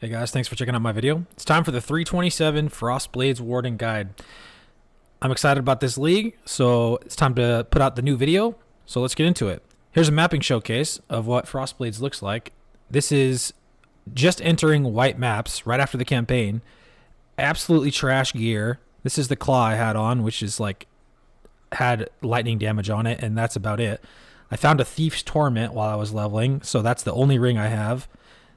Hey guys, thanks for checking out my video. It's time for the 327 Frostblades Warden Guide. I'm excited about this league, so it's time to put out the new video. So let's get into it. Here's a mapping showcase of what Frostblades looks like. This is just entering white maps right after the campaign. Absolutely trash gear. This is the claw I had on, which is like had lightning damage on it, and that's about it. I found a Thief's Torment while I was leveling, so that's the only ring I have.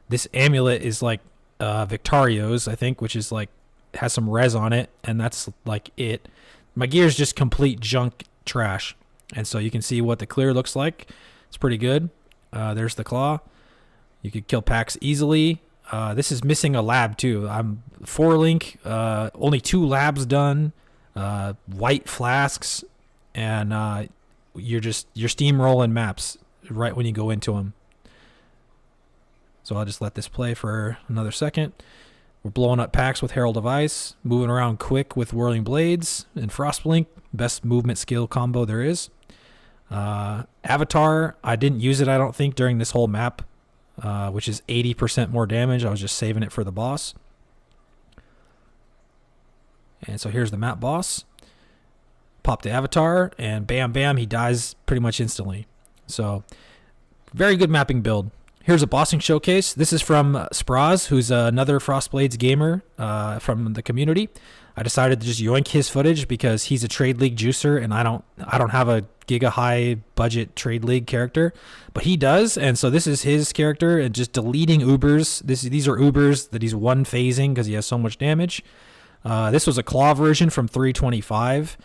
This amulet is like Victario's, I think, which is like has some res on it, and that's like it. My gear is just complete junk trash, and so you can see what the clear looks like. It's pretty good. There's the claw. You could kill packs easily. This is missing a lab too. I'm 4-link, only 2 labs done, white flasks, and you're steamrolling maps right when you go into them. So I'll just let this play for another second. We're blowing up packs with Herald of Ice, moving around quick with Whirling Blades and Frostblink, best movement skill combo there is. Avatar, I didn't use it, I don't think, during this whole map, which is 80% more damage. I was just saving it for the boss. And so here's the map boss. Pop the Avatar, and bam, bam, he dies pretty much instantly. So, very good mapping build. Here's a bossing showcase. This is from Spraz, who's another Frostblades gamer from the community. I decided to just yoink his footage because he's a trade league juicer, and I don't have a giga high budget trade league character, but he does, and so this is his character, and just deleting Ubers. These are Ubers that he's one phasing because he has so much damage. This was a claw version from 325.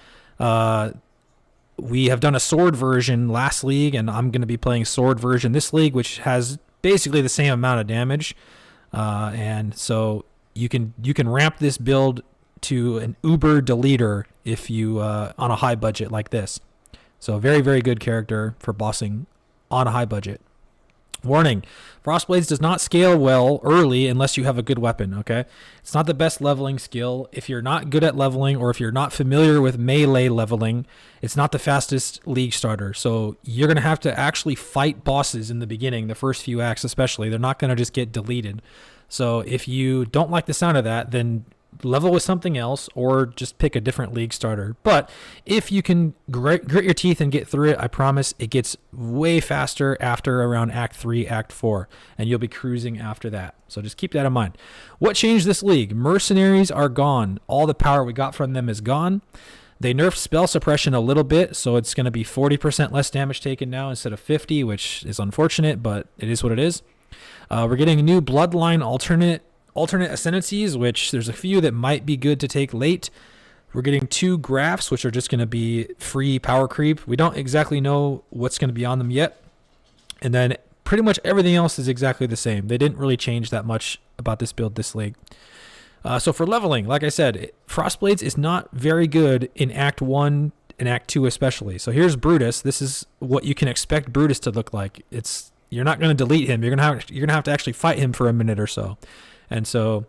We have done a sword version last league, and I'm going to be playing sword version this league, which has basically the same amount of damage. And so you can ramp this build to an Uber deleter if you on a high budget like this. So very, very good character for bossing on a high budget. Warning, Frostblades does not scale well early unless you have a good weapon, okay? It's not the best leveling skill. If you're not good at leveling, or if you're not familiar with melee leveling, it's not the fastest league starter. So you're going to have to actually fight bosses in the beginning, the first few acts especially. They're not going to just get deleted. So if you don't like the sound of that, then level with something else, or just pick a different league starter. But if you can grit your teeth and get through it, I promise it gets way faster after around Act 3, Act 4, and you'll be cruising after that. So just keep that in mind. What changed this league? Mercenaries are gone. All the power we got from them is gone. They nerfed spell suppression a little bit, so it's going to be 40% less damage taken now instead of 50, which is unfortunate, but it is what it is. We're getting a new bloodline alternate ascendancies, which there's a few that might be good to take late. We're getting 2 graphs, which are just going to be free power creep. We don't exactly know what's going to be on them yet. And then pretty much everything else is exactly the same. They didn't really change that much about this build this league. So for leveling, like I said, Frostblades is not very good in Act 1 and Act 2 especially. So here's Brutus. This is what you can expect Brutus to look like. You're not going to delete him. You're going to have to actually fight him for a minute or so. And so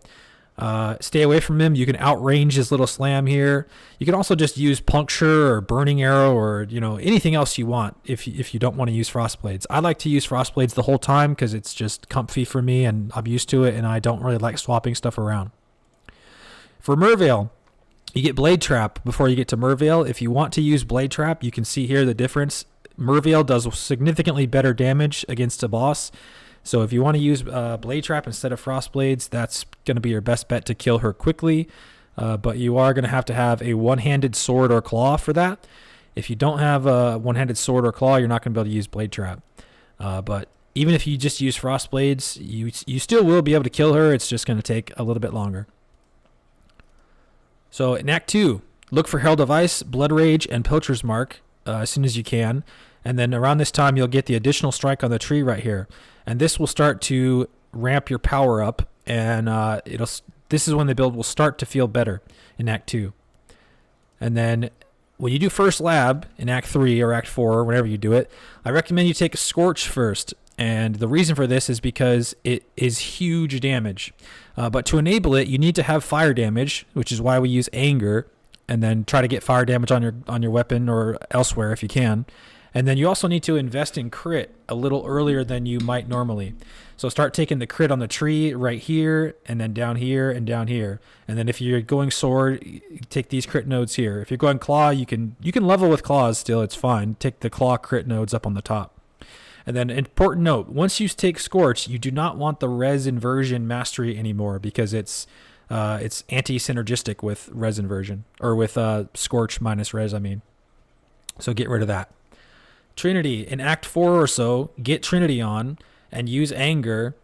stay away from him. You can outrange his little slam here. You can also just use puncture or burning arrow, or anything else you want if you don't want to use Frostblades. I like to use Frostblades the whole time because it's just comfy for me and I'm used to it, and I don't really like swapping stuff around. For Mervale, you get Blade Trap before you get to Mervale. If you want to use Blade Trap, you can see here the difference. Mervale does significantly better damage against a boss. So if you want to use Blade Trap instead of Frostblades, that's going to be your best bet to kill her quickly. But you are going to have a one-handed sword or claw for that. If you don't have a one-handed sword or claw, you're not going to be able to use Blade Trap. But even if you just use Frostblades, you still will be able to kill her. It's just going to take a little bit longer. So in Act 2, look for Herald of Ice, Blood Rage, and Pilcher's Mark as soon as you can. And then around this time, you'll get the additional strike on the tree right here. And this will start to ramp your power up, and this is when the build will start to feel better in Act 2. And then when you do first lab in Act 3 or Act 4, or whenever you do it, I recommend you take a SCORCH first. And the reason for this is because it is huge damage. But to enable it, you need to have fire damage, which is why we use Anger, and then try to get fire damage on your weapon or elsewhere if you can. And then you also need to invest in crit a little earlier than you might normally. So start taking the crit on the tree right here, and then down here and down here. And then if you're going sword, take these crit nodes here. If you're going claw, you can level with claws still, it's fine. Take the claw crit nodes up on the top. And then important note, once you take Scorch, you do not want the res inversion mastery anymore, because it's anti-synergistic with res inversion, or with Scorch minus res, I mean. So get rid of that. Trinity, in Act 4 or so, get Trinity on and use Anger.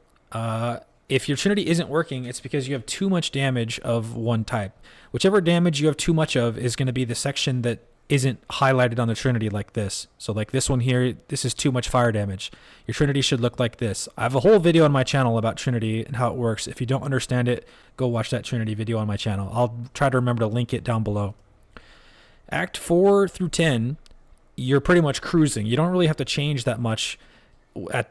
If your Trinity isn't working, it's because you have too much damage of one type. Whichever damage you have too much of is going to be the section that isn't highlighted on the Trinity like this. So like this one here, this is too much fire damage. Your Trinity should look like this. I have a whole video on my channel about Trinity and how it works. If you don't understand it, go watch that Trinity video on my channel. I'll try to remember to link it down below. Act 4 through 10, you're pretty much cruising. You don't really have to change that much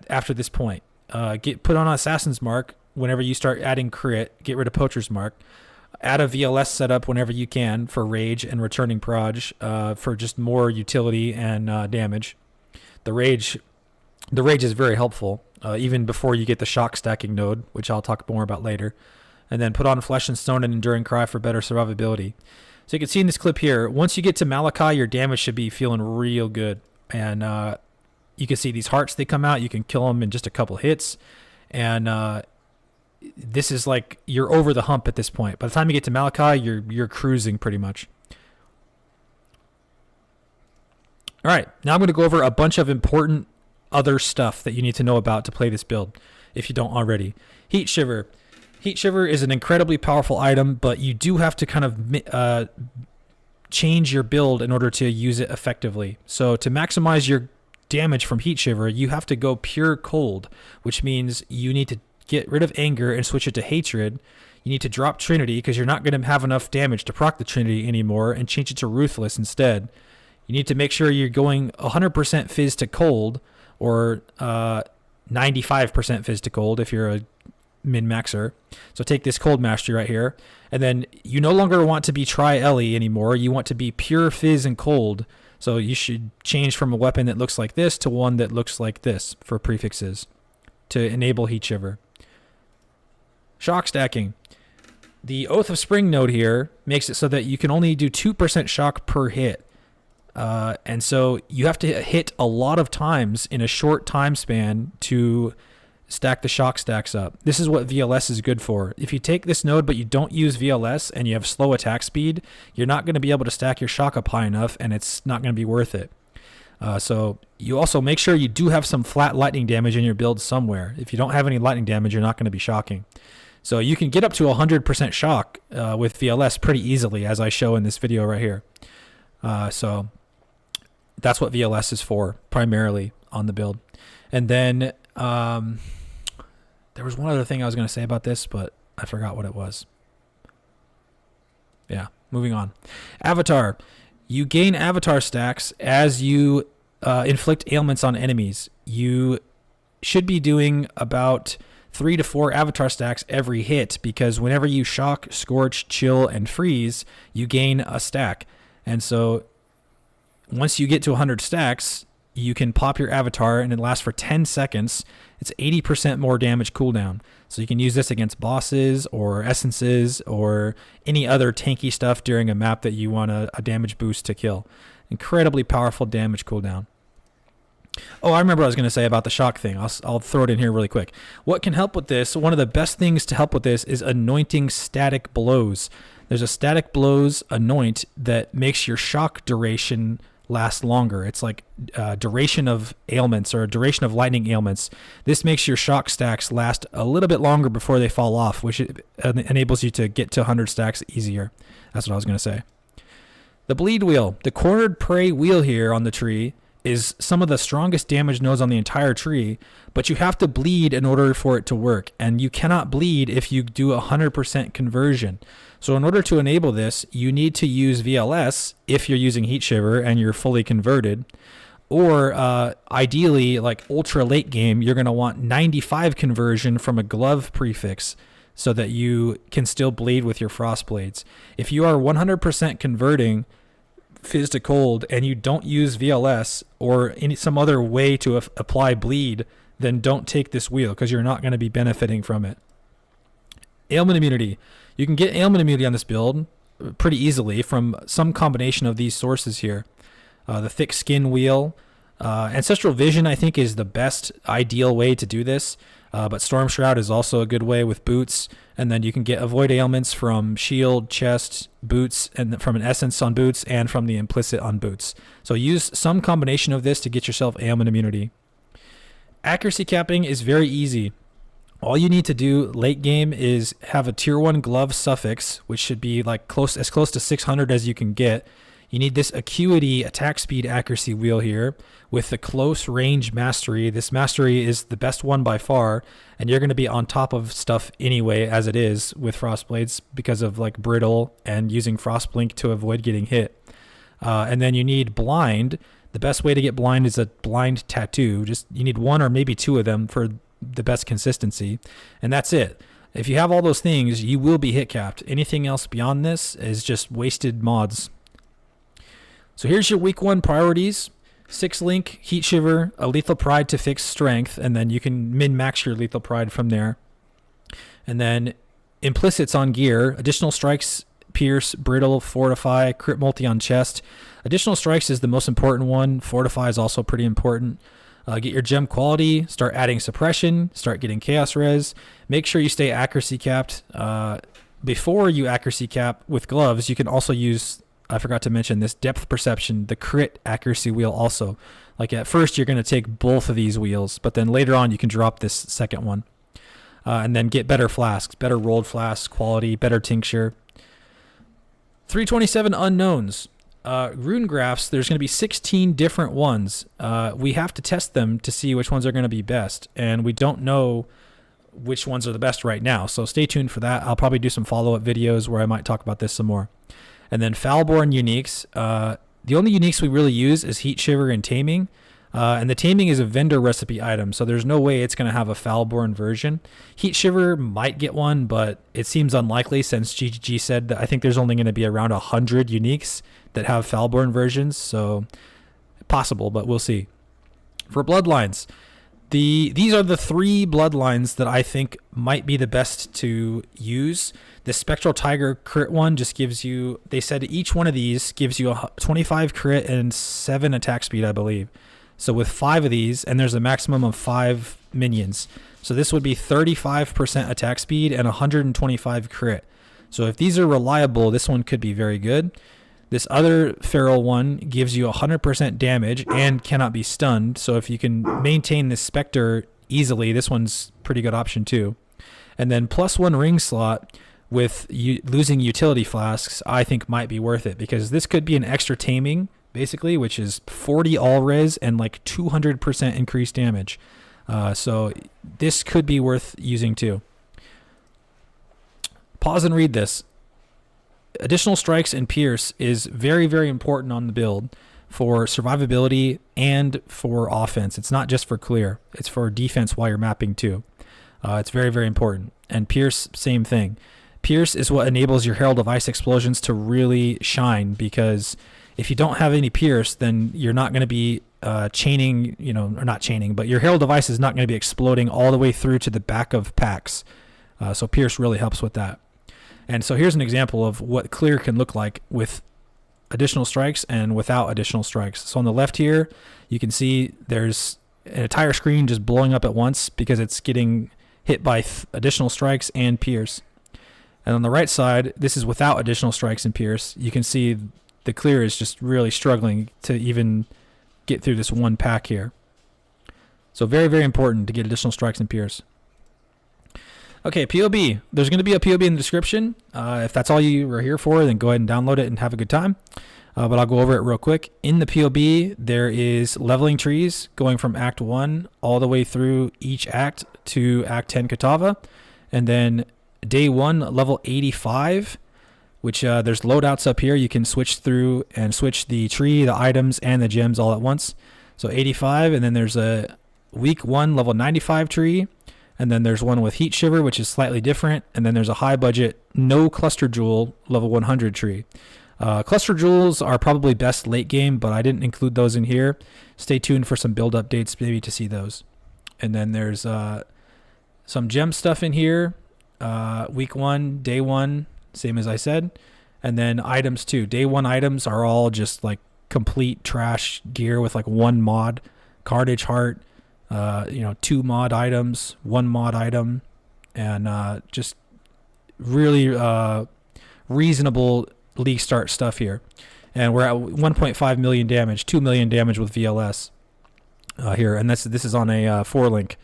after this point. Put on Assassin's Mark whenever you start adding crit. Get rid of Poacher's Mark. Add a VLS setup whenever you can for rage and returning proj, for just more utility and damage. The rage is very helpful, even before you get the shock stacking node, which I'll talk more about later. And then put on Flesh and Stone and Enduring Cry for better survivability. So you can see in this clip here, once you get to Malachi, your damage should be feeling real good. And you can see these hearts, they come out. You can kill them in just a couple hits. And this is like, you're over the hump at this point. By the time you get to Malachi, you're cruising pretty much. All right, now I'm going to go over a bunch of important other stuff that you need to know about to play this build, if you don't already. Heat Shiver. Heat Shiver is an incredibly powerful item, but you do have to kind of change your build in order to use it effectively. So to maximize your damage from Heat Shiver, you have to go pure cold, which means you need to get rid of Anger and switch it to Hatred. You need to drop Trinity because you're not going to have enough damage to proc the Trinity anymore, and change it to Ruthless instead. You need to make sure you're going 100% Phys to cold, or 95% Phys to cold if you're a min-maxer. So take this cold mastery right here, and then you no longer want to be tri-Ellie anymore. You want to be pure Phys and cold. So you should change from a weapon that looks like this to one that looks like this for prefixes to enable Heat Shiver. Shock stacking. The Oath of Spring node here makes it so that you can only do 2% shock per hit. And so you have to hit a lot of times in a short time span to stack the shock stacks up. This is what VLS is good for. If you take this node but you don't use VLS and you have slow attack speed, you're not going to be able to stack your shock up high enough, and it's not going to be worth it. So you also make sure you do have some flat lightning damage in your build somewhere. If you don't have any lightning damage, you're not going to be shocking. So you can get up to 100% shock with VLS pretty easily, as I show in this video right here. So that's what VLS is for, primarily on the build. And then there was one other thing I was going to say about this, but I forgot what it was. Yeah, moving on. Avatar. You gain Avatar stacks as you inflict ailments on enemies. You should be doing about 3 to 4 Avatar stacks every hit, because whenever you shock, Scorch, Chill, and Freeze, you gain a stack. And so once you get to 100 stacks, you can pop your Avatar and it lasts for 10 seconds. It's 80% more damage cooldown. So you can use this against bosses or essences or any other tanky stuff during a map that you want a damage boost to kill. Incredibly powerful damage cooldown. Oh, I remember what I was going to say about the shock thing. I'll throw it in here really quick. What can help with this, one of the best things to help with this is anointing static blows. There's a static blows anoint that makes your shock duration last longer. It's like duration of ailments or duration of lightning ailments. This makes your shock stacks last a little bit longer before they fall off, which enables you to get to 100 stacks easier. That's what I was going to say. The bleed wheel, the cornered prey wheel here on the tree, is some of the strongest damage nodes on the entire tree, but you have to bleed in order for it to work, and you cannot bleed if you do 100% conversion. So in order to enable this, you need to use VLS if you're using Heat Shiver and you're fully converted, or ideally, like ultra late game, you're going to want 95 conversion from a glove prefix so that you can still bleed with your frost blades. If you are 100% converting Phys to cold and you don't use VLS or some other way to apply bleed, then don't take this wheel because you're not going to be benefiting from it. Ailment immunity. You can get ailment immunity on this build pretty easily from some combination of these sources here. The thick skin wheel. Ancestral Vision, I think, is the best ideal way to do this. But Storm Shroud is also a good way with boots. And then you can get avoid ailments from shield, chest, boots, and from an essence on boots and from the implicit on boots. So use some combination of this to get yourself ailment immunity. Accuracy capping is very easy. All you need to do late game is have a tier 1 glove suffix, which should be like as close to 600 as you can get. You need this acuity attack speed accuracy wheel here with the close range mastery. This mastery is the best one by far, and you're going to be on top of stuff anyway as it is with Frostblades because of like brittle and using Frostblink to avoid getting hit. And then you need blind. The best way to get blind is a blind tattoo. You need 1 or maybe 2 of them for the best consistency, and that's it. If you have all those things, you will be hit capped. Anything else beyond this is just wasted mods. So here's your week 1 priorities. 6-link, Heat Shiver, a Lethal Pride to fix strength, and then you can min-max your Lethal Pride from there. And then implicits on gear, additional strikes, pierce, brittle, fortify, crit multi on chest. Additional strikes is the most important one. Fortify is also pretty important. Get your gem quality, start adding suppression, start getting chaos res. Make sure you stay accuracy capped. Before you accuracy cap with gloves, you can also use, I forgot to mention this, depth perception, the crit accuracy wheel also. Like at first you're going to take both of these wheels, but then later on you can drop this second one. And then get better flasks, better rolled flasks, quality, better tincture. 327 unknowns. Rune graphs, there's going to be 16 different ones. We have to test them to see which ones are going to be best, and we don't know which ones are the best right now, so stay tuned for that. I'll probably do some follow-up videos where I might talk about this some more. And then Foulborn uniques. The only uniques we really use is Heat Shiver and Taming. And the Taming is a vendor recipe item, so there's no way it's going to have a Foulborn version. Heat Shiver might get one, but it seems unlikely since GGG said that I think there's only going to be around 100 uniques that have Foulborn versions, so possible, but we'll see. For Bloodlines, these are the 3 Bloodlines that I think might be the best to use. The Spectral Tiger crit one just gives you, they said each one of these gives you a 25 crit and 7 attack speed, I believe. So with 5 of these, and there's a maximum of 5 minions. So this would be 35% attack speed and 125 crit. So if these are reliable, this one could be very good. This other feral one gives you 100% damage and cannot be stunned. So if you can maintain this Spectre easily, this one's a pretty good option too. And then +1 ring slot with losing utility flasks, I think might be worth it because this could be an extra taming, basically, which is 40 all res and like 200% increased damage. So this could be worth using too. Pause and read this. Additional strikes and pierce is very, very important on the build for survivability and for offense. It's not just for clear. It's for defense while you're mapping too. It's very, very important. And pierce, same thing. Pierce is what enables your Herald of Ice explosions to really shine, because if you don't have any pierce, then you're not going to be chaining, or not chaining, but your Herald of Ice is not going to be exploding all the way through to the back of packs. So pierce really helps with that. And so here's an example of what clear can look like with additional strikes and without additional strikes. So on the left here, you can see there's an entire screen just blowing up at once because it's getting hit by additional strikes and pierce. And on the right side, this is without additional strikes and pierce. You can see the clear is just really struggling to even get through this one pack here. So very, very important to get additional strikes and pierce. Okay, POB. There's going to be a POB in the description. If that's all you were here for, then go ahead and download it and have a good time. But I'll go over it real quick. In the POB, there is leveling trees going from Act 1 all the way through each act to Act 10 Katava. And then Day 1, level 85, which there's loadouts up here. You can switch through and switch the tree, the items, and the gems all at once. So 85, and then there's a Week 1, level 95 tree. And then there's one with Heat Shiver, which is slightly different. And then there's a high budget, no cluster jewel, level 100 tree. Cluster jewels are probably best late game, but I didn't include those in here. Stay tuned for some build updates maybe to see those. And then there's some gem stuff in here. Week 1, day 1, same as I said. And then items too. Day 1 items are all just like complete trash gear with like 1 mod. Carnage Heart, 2 mod items, 1 mod item, and just really reasonable league start stuff here. And we're at 1.5 million damage, 2 million damage with VLS here. And this is on a 4 link.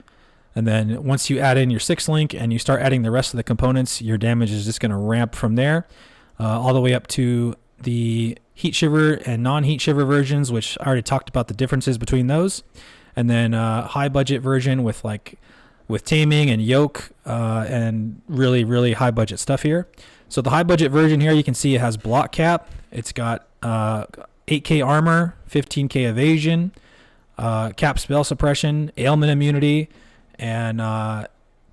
And then once you add in your 6 link and you start adding the rest of the components, your damage is just going to ramp from there all the way up to the Heat Shiver and non-Heat Shiver versions, which I already talked about the differences between those. And then high budget version with taming and yoke and really, really high budget stuff here. So the high budget version here, you can see it has block cap. It's got 8k armor, 15k evasion, cap spell suppression, ailment immunity, and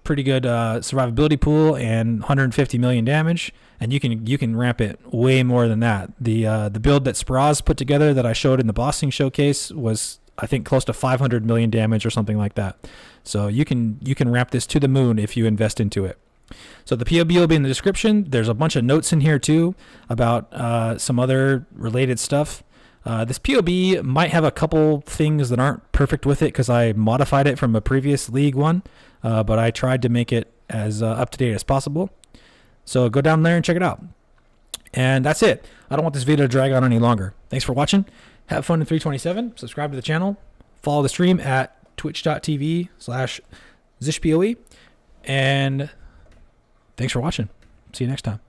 pretty good survivability pool and 150 million damage. And you can ramp it way more than that. The build that Spraz put together that I showed in the bossing showcase was, I think, close to 500 million damage or something like that. So you can ramp this to the moon if you invest into it. So the POB will be in the description. There's a bunch of notes in here too about some other related stuff. This POB might have a couple things that aren't perfect with it because I modified it from a previous league one, but I tried to make it as up to date as possible. So go down there and check it out. And that's it. I don't want this video to drag on any longer. Thanks for watching. Have fun in 327. Subscribe to the channel. Follow the stream at twitch.tv/ZishPoE. And thanks for watching. See you next time.